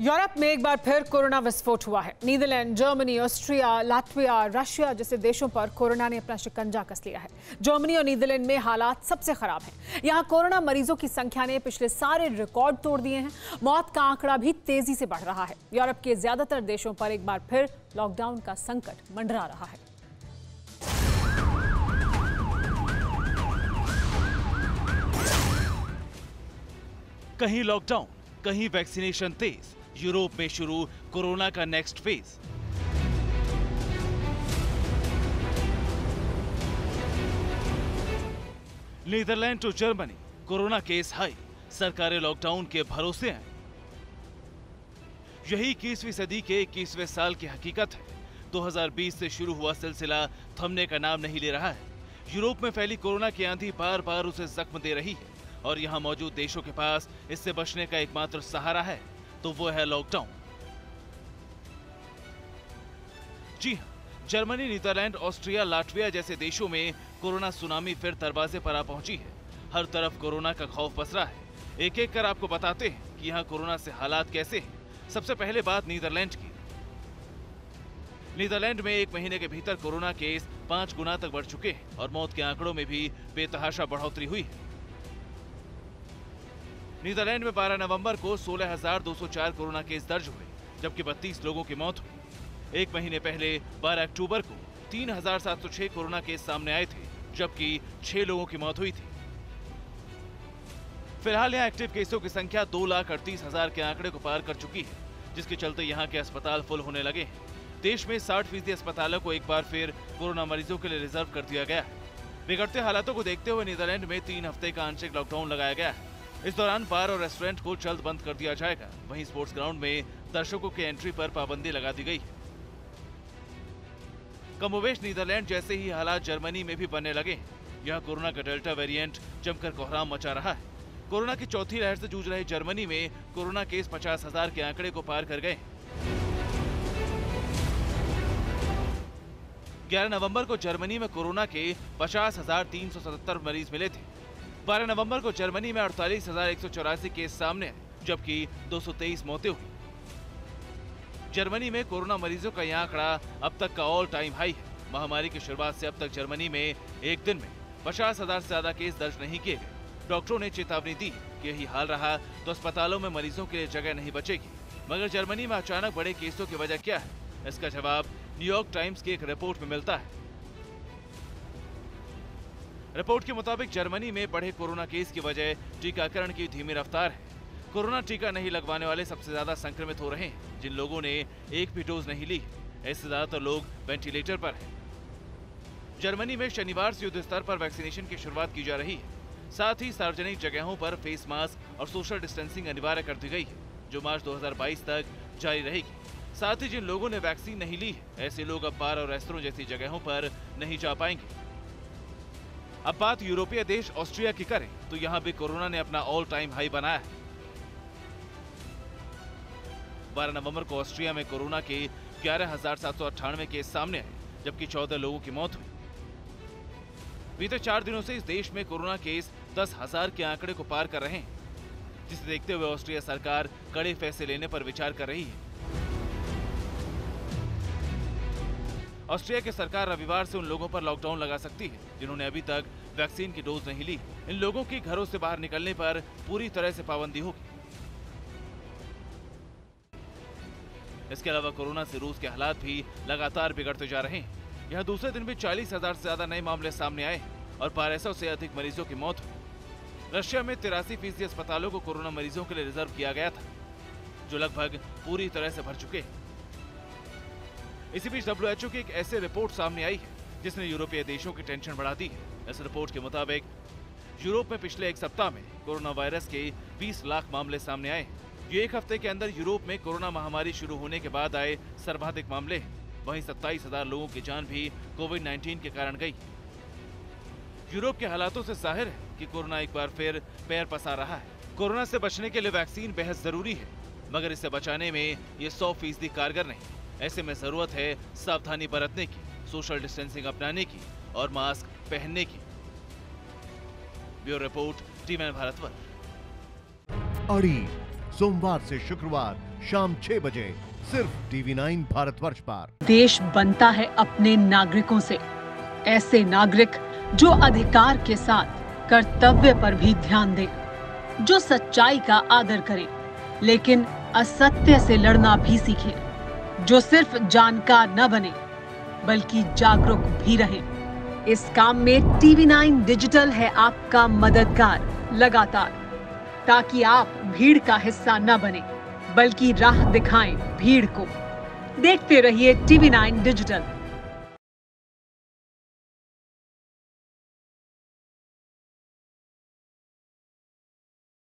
Europe में एक बार फिर कोरोना विस्फोट हुआ है। Netherland, Germany, Austria, Latvia, Russia जैसे देशों पर कोरोना ने अपना शिकंजा कस लिया है। जर्मनी और नीदरलैंड में हालात सबसे खराब हैं। यहाँ कोरोना मरीजों की संख्या ने पिछले सारे रिकॉर्ड तोड़ दिए हैं। मौत का आंकड़ा भी तेजी से बढ़ रहा है। यूरोप के ज्यादातर देशों पर एक बार फिर लॉकडाउन का संकट मंडरा रहा है। कहीं लॉकडाउन, कहीं वैक्सीनेशन तेज। यूरोप में शुरू कोरोना का next phase. Netherland to Germany, corona case high, सरकारें लॉकडाउन के भरोसे हैं। यही 21वीं सदी के 21वें साल की हकीकत है। 2020 से शुरू हुआ सिलसिला थमने का नाम नहीं ले रहा है। यूरोप में फैली कोरोना की आंधी बार बार उसे जख्म दे रही है और यहां मौजूद देशों के पास इससे बचने का एकमात्र सहारा है तो वो है लॉकडाउन। जी हां, जर्मनी, नीदरलैंड, ऑस्ट्रिया, लातविया जैसे देशों में कोरोना सुनामी फिर दरवाजे पर आ पहुंची है। हर तरफ कोरोना का खौफ पसरा है। एक एक कर आपको बताते हैं कि यहां कोरोना से हालात कैसे हैं। सबसे पहले बात नीदरलैंड की। नीदरलैंड में एक महीने के भीतर कोरोना केस 5 गुना तक बढ़ चुके हैं और मौत के आंकड़ों में भी बेतहाशा बढ़ोतरी हुई है। नीदरलैंड में 12 नवंबर को 16,204 कोरोना केस दर्ज हुए, जबकि 32 लोगों की मौत हुई। एक महीने पहले 12 अक्टूबर को 3,706 कोरोना केस सामने आए थे, जबकि 6 लोगों की मौत हुई थी। फिलहाल यहां एक्टिव केसों की संख्या 2,38,000 के आंकड़े को पार कर चुकी है, जिसके चलते यहां के अस्पताल फुल होने लगे हैं। देश में 60% अस्पतालों को एक बार फिर कोरोना मरीजों के लिए रिजर्व कर दिया गया है। बिगड़ते हालातों को देखते हुए नीदरलैंड में 3 हफ्ते का आंशिक लॉकडाउन लगाया गया है। इस दौरान बार और रेस्टोरेंट को जल्द बंद कर दिया जाएगा। वहीं स्पोर्ट्स ग्राउंड में दर्शकों के एंट्री पर पाबंदी लगा दी गई है। कमोवेश नीदरलैंड जैसे ही हालात जर्मनी में भी बनने लगे हैं। यहां कोरोना का डेल्टा वेरिएंट जमकर कोहराम मचा रहा है। कोरोना की चौथी लहर से जूझ रहे जर्मनी में कोरोना केस 50,000 के आंकड़े को पार कर गए। 11 नवंबर को जर्मनी में कोरोना के 50,377 मरीज मिले थे। 12 नवंबर को जर्मनी में 48,184 केस सामने आए, जबकि 223 मौतें हुई। जर्मनी में कोरोना मरीजों का यह आंकड़ा अब तक का ऑल टाइम हाई है। महामारी की शुरुआत से अब तक जर्मनी में एक दिन में 50,000 से ज्यादा केस दर्ज नहीं किए गए। डॉक्टरों ने चेतावनी दी कि यही हाल रहा तो अस्पतालों में मरीजों के लिए जगह नहीं बचेगी। मगर जर्मनी में अचानक बड़े केसों की वजह क्या है, इसका जवाब न्यूयॉर्क टाइम्स की एक रिपोर्ट में मिलता है। रिपोर्ट के मुताबिक जर्मनी में बढ़े कोरोना केस की वजह टीकाकरण की धीमी रफ्तार है। कोरोना टीका नहीं लगवाने वाले सबसे ज्यादा संक्रमित हो रहे हैं। जिन लोगों ने एक भी डोज नहीं ली, इससे ज्यादातर लोग वेंटिलेटर पर हैं। जर्मनी में शनिवार से युद्ध स्तर पर वैक्सीनेशन की शुरुआत की जा रही है। साथ ही सार्वजनिक जगहों पर फेस मास्क और सोशल डिस्टेंसिंग अनिवार्य कर दी गई है, जो मार्च 2022 तक जारी रहेगी। साथ ही जिन लोगों ने वैक्सीन नहीं ली है, ऐसे लोग अब बार और रेस्तरों जैसी जगहों पर नहीं जा पाएंगे। अब बात यूरोपीय देश ऑस्ट्रिया की करें तो यहां भी कोरोना ने अपना ऑल टाइम हाई बनाया है। 12 नवंबर को ऑस्ट्रिया में कोरोना के 11,798 केस सामने आए, जबकि 14 लोगों की मौत हुई। बीते 4 दिनों से इस देश में कोरोना केस 10,000 के आंकड़े को पार कर रहे हैं, जिसे देखते हुए ऑस्ट्रिया सरकार कड़े फैसले लेने पर विचार कर रही है। ऑस्ट्रिया की सरकार रविवार से उन लोगों पर लॉकडाउन लगा सकती है जिन्होंने अभी तक वैक्सीन की डोज नहीं ली। इन लोगों की घरों से बाहर निकलने पर पूरी तरह से पाबंदी होगी। इसके अलावा कोरोना से रूस के हालात भी लगातार बिगड़ते जा रहे हैं। यहां दूसरे दिन भी 40,000 से ज्यादा नए मामले सामने आए और 1200 से अधिक मरीजों की मौत हुई। रशिया में 83% अस्पतालों को कोरोना मरीजों के लिए रिजर्व किया गया था, जो लगभग पूरी तरह से भर चुके हैं। इसी बीच WHO की एक ऐसी रिपोर्ट सामने आई है जिसने यूरोपीय देशों की टेंशन बढ़ा दी है। इस रिपोर्ट के मुताबिक यूरोप में पिछले एक सप्ताह में कोरोना वायरस के 20 लाख मामले सामने आए। ये एक हफ्ते के अंदर यूरोप में कोरोना महामारी शुरू होने के बाद आए सर्वाधिक मामले हैं। वहीं 27,000 लोगों की जान भी कोविड-19 के कारण गई। यूरोप के हालातों से जाहिर है कि कोरोना एक बार फिर पैर पसार रहा है। कोरोना से बचने के लिए वैक्सीन बेहद जरूरी है, मगर इसे बचाने में ये 100% कारगर नहीं। ऐसे में जरूरत है सावधानी बरतने की, सोशल डिस्टेंसिंग अपनाने की और मास्क पहनने की। Bureau report, TV Bharatvarsh. अड़ी सोमवार से शुक्रवार शाम 6 बजे सिर्फ TV9 भारतवर्ष पर। देश बनता है अपने नागरिकों से, ऐसे नागरिक जो अधिकार के साथ कर्तव्य पर भी ध्यान दें, जो सच्चाई का आदर करें लेकिन असत्य से लड़ना भी सीखें, जो सिर्फ जानकार न बने बल्कि जागरूक भी रहें। इस काम में TV9 डिजिटल है आपका मददगार लगातार, ताकि आप भीड़ का हिस्सा न बने बल्कि राह दिखाएं भीड़ को। देखते रहिए TV9 डिजिटल।